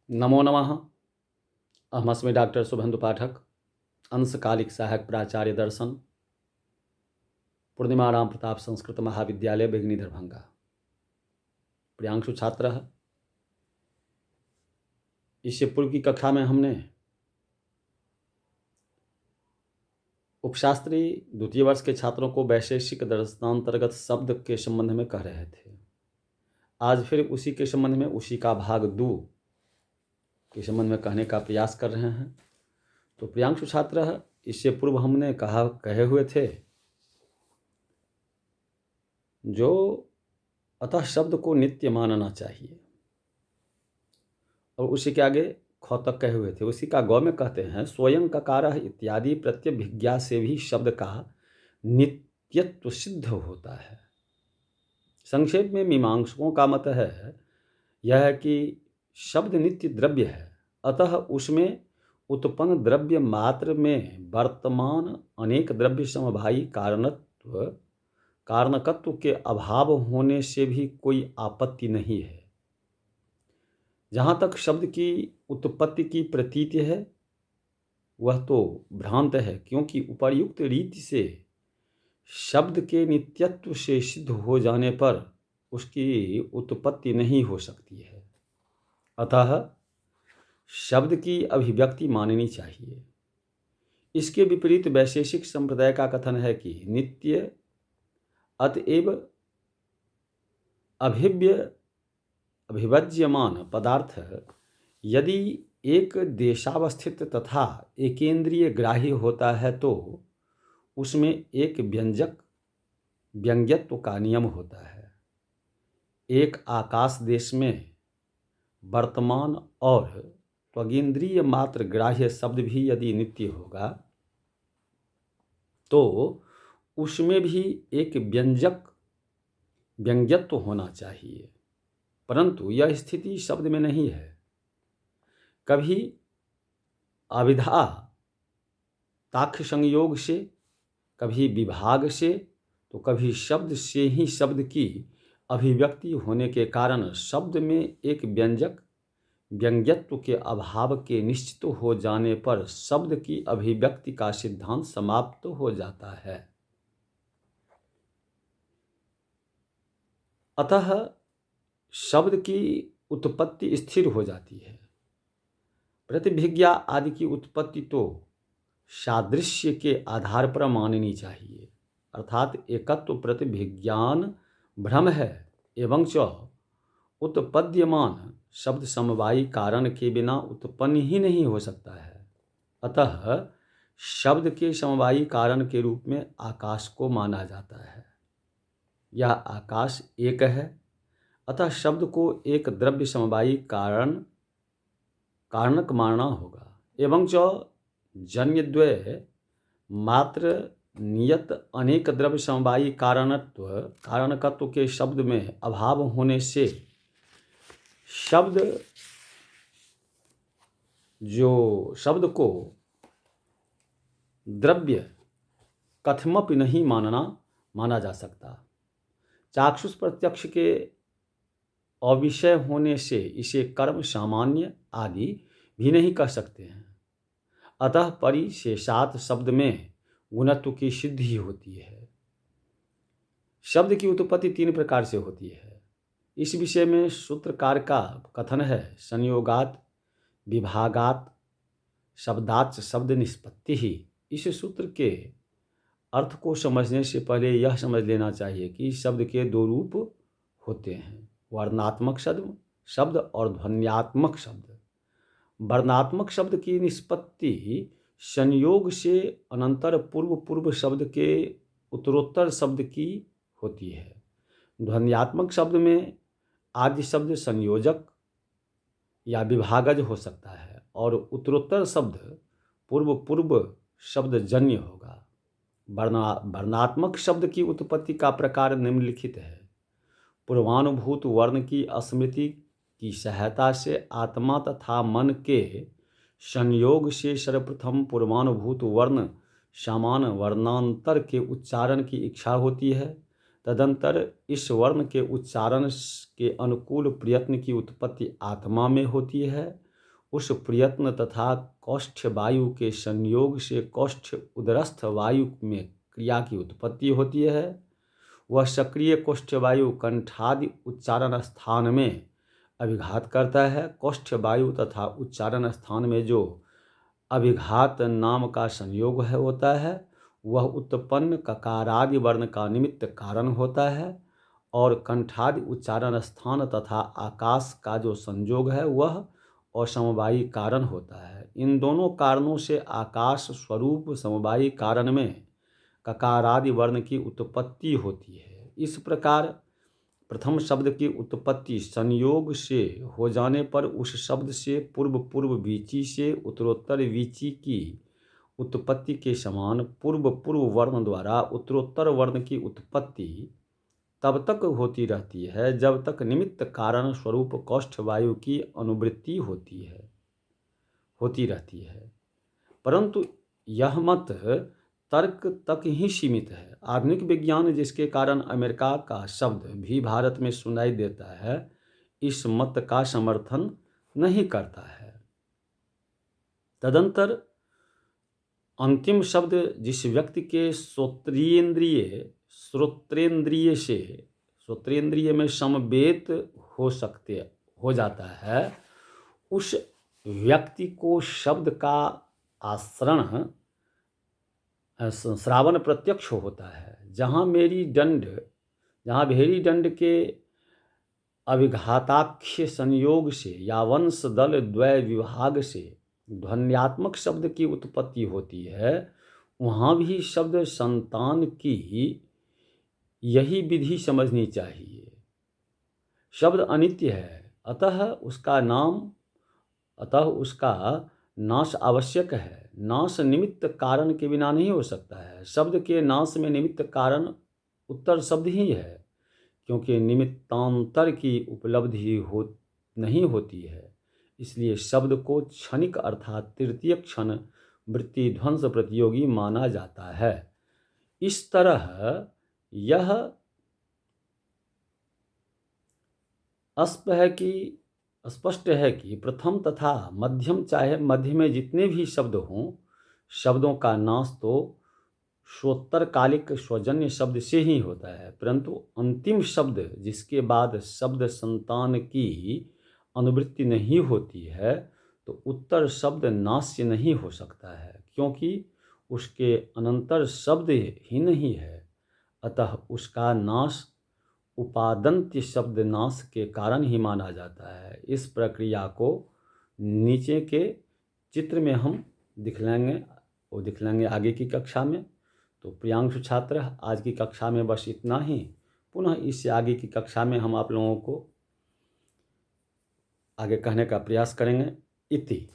नमो नमः। अहमस्मि डॉक्टर शुभेन्दु पाठक, अंशकालिक सहायक प्राचार्य दर्शन, पूर्णिमाराम प्रताप संस्कृत महाविद्यालय बेगनी दरभंगा। प्रियांशु छात्र। इससे पूर्व की कक्षा में हमने उपशास्त्री द्वितीय वर्ष के छात्रों को वैशेषिक दर्शनांतर्गत शब्द के संबंध में कह रहे थे। आज फिर उसी के संबंध में उसी का भाग 2 के संबंध में कहने का प्रयास कर रहे हैं। तो प्रियांशु छात्र, इससे पूर्व हमने कहे हुए थे जो अतः शब्द को नित्य मानना चाहिए, और उसी के आगे ख तक कहे हुए थे। उसी का गौ में कहते हैं स्वयं ककारः इत्यादि प्रत्यभिज्ञा से भी शब्द का नित्यत्व सिद्ध होता है। संक्षेप में मीमांसकों का मत है यह है कि शब्द नित्य द्रव्य है, अतः उसमें उत्पन्न द्रव्य मात्र में वर्तमान अनेक द्रव्य समवायी कारणकत्व के अभाव होने से भी कोई आपत्ति नहीं है। जहाँ तक शब्द की उत्पत्ति की प्रतीति है वह तो भ्रांत है, क्योंकि उपर्युक्त रीति से शब्द के नित्यत्व से सिद्ध हो जाने पर उसकी उत्पत्ति नहीं हो सकती है। अतः शब्द की अभिव्यक्ति माननी चाहिए। इसके विपरीत वैशेषिक संप्रदाय का कथन है कि नित्य अतएव अभिव्यज्यमान पदार्थ यदि एक देशावस्थित तथा एकेंद्रीय ग्राही होता है तो उसमें एक व्यंग्यत्व का नियम होता है। एक आकाश देश में वर्तमान और त्वगेंद्रीय मात्र ग्राह्य शब्द भी यदि नित्य होगा तो उसमें भी एक व्यंग्यत्व होना चाहिए, परंतु यह स्थिति शब्द में नहीं है। कभी अविधा ताक्ष संयोग से, कभी विभाग से, तो कभी शब्द से ही शब्द की अभिव्यक्ति होने के कारण शब्द में एक व्यंग्यत्व के अभाव के निश्चित हो जाने पर शब्द की अभिव्यक्ति का सिद्धांत समाप्त हो जाता है। अतः शब्द की उत्पत्ति स्थिर हो जाती है। प्रतिभिज्ञा आदि की उत्पत्ति तो सादृश्य के आधार पर माननी चाहिए, अर्थात एकत्व प्रतिभिज्ञान भ्रम है एवं च उत्पद्यमान शब्द समवायी कारण के बिना उत्पन्न ही नहीं हो सकता है। अतः शब्द के समवायी कारण के रूप में आकाश को माना जाता है। यह आकाश एक है, अतः शब्द को एक द्रव्य समवायी कारणक मानना होगा। एवं च जन्यद्वय मात्र नियत अनेक द्रव्य समवायी कारणकत्व के शब्द में अभाव होने से शब्द को द्रव्य कथमपि नहीं माना जा सकता। चाक्षुष प्रत्यक्ष के अविषय होने से इसे कर्म सामान्य आदि भी नहीं कह सकते हैं। अतः परिशेषात शब्द में गुणत्व की सिद्धि होती है। शब्द की उत्पत्ति 3 प्रकार से होती है। इस विषय में सूत्रकार का कथन है संयोगात विभागात शब्दाच शब्द निष्पत्ति ही। इस सूत्र के अर्थ को समझने से पहले यह समझ लेना चाहिए कि शब्द के 2 रूप होते हैं, वर्णात्मक शब्द और ध्वन्यात्मक शब्द। वर्णात्मक शब्द की निष्पत्ति संयोग से अनंतर पूर्व शब्द के उत्तरोत्तर शब्द की होती है। ध्वन्यात्मक शब्द में आदि शब्द संयोजक या विभागज हो सकता है और उत्तरोत्तर शब्द पूर्व शब्द जन्य होगा। वर्णात्मक शब्द की उत्पत्ति का प्रकार निम्नलिखित है। पूर्वानुभूत वर्ण की स्मृति की सहायता से आत्मा तथा मन के संयोग से सर्वप्रथम पूर्वानुभूत वर्ण समान वर्णांतर के उच्चारण की इच्छा होती है। तदंतर इस वर्ण के उच्चारण के अनुकूल प्रयत्न की उत्पत्ति आत्मा में होती है उस प्रयत्न तथा कौष्ठ्य वायु के संयोग से कौष्ठ्य उदरस्थ वायु में क्रिया की उत्पत्ति होती है। वह सक्रिय कौष्ठ्य वायु कंठादि उच्चारण स्थान में अभिघात करता है। कौष्ठ्य वायु तथा उच्चारण स्थान में जो अभिघात नाम का संयोग होता है वह उत्पन्न ककारादि वर्ण का निमित्त कारण होता है, और कंठादि उच्चारण स्थान तथा आकाश का जो संयोग है वह असमवायी कारण होता है। इन दोनों कारणों से आकाश स्वरूप समवायी कारण में ककारादि वर्ण की उत्पत्ति होती है। इस प्रकार प्रथम शब्द की उत्पत्ति संयोग से हो जाने पर उस शब्द से पूर्व पूर्व वीची से उत्तरोत्तर वीची की उत्पत्ति के समान पूर्व पूर्व वर्ण द्वारा उत्तरोत्तर वर्ण की उत्पत्ति तब तक होती रहती है जब तक निमित्त कारण स्वरूप कौष्ठ वायु की अनुवृत्ति होती रहती है। परंतु यह मत तर्क तक ही सीमित है। आधुनिक विज्ञान जिसके कारण अमेरिका का शब्द भी भारत में सुनाई देता है, इस मत का समर्थन नहीं करता है। तदंतर अंतिम शब्द जिस व्यक्ति के श्रोत्रेंद्रिय में समवेत हो जाता है, उस व्यक्ति को शब्द का आश्रण श्रावण प्रत्यक्ष होता है। जहाँ भेरी दंड के अभिघाताख्य संयोग से या वंश दल द्वय विभाग से ध्वन्यात्मक शब्द की उत्पत्ति होती है, वहाँ भी शब्द संतान की यही विधि समझनी चाहिए। शब्द अनित्य है, अतः उसका नाश आवश्यक है। नाश निमित्त कारण के बिना नहीं हो सकता है। शब्द के नाश में निमित्त कारण उत्तर शब्द ही है, क्योंकि निमित्तांतर की उपलब्धि नहीं होती है। इसलिए शब्द को क्षणिक अर्थात तृतीय क्षण वृत्ति ध्वंस प्रतियोगी माना जाता है। इस तरह यह स्पष्ट है कि प्रथम तथा मध्यम चाहे मध्य में जितने भी शब्द हों, शब्दों का नाश तो श्रोत्तरकालिक स्वजन्य शब्द से ही होता है, परंतु अंतिम शब्द जिसके बाद शब्द संतान की अनुवृत्ति नहीं होती है, तो उत्तर शब्द नाश्य नहीं हो सकता है, क्योंकि उसके अनंतर शब्द ही नहीं है। अतः उसका नाश उपादंत्य शब्द नाश के कारण ही माना जाता है। इस प्रक्रिया को नीचे के चित्र में हम दिखलाएंगे आगे की कक्षा में। तो प्रियांशु छात्र, आज की कक्षा में बस इतना ही। पुनः इससे आगे की कक्षा में हम आप लोगों को आगे कहने का प्रयास करेंगे। इति।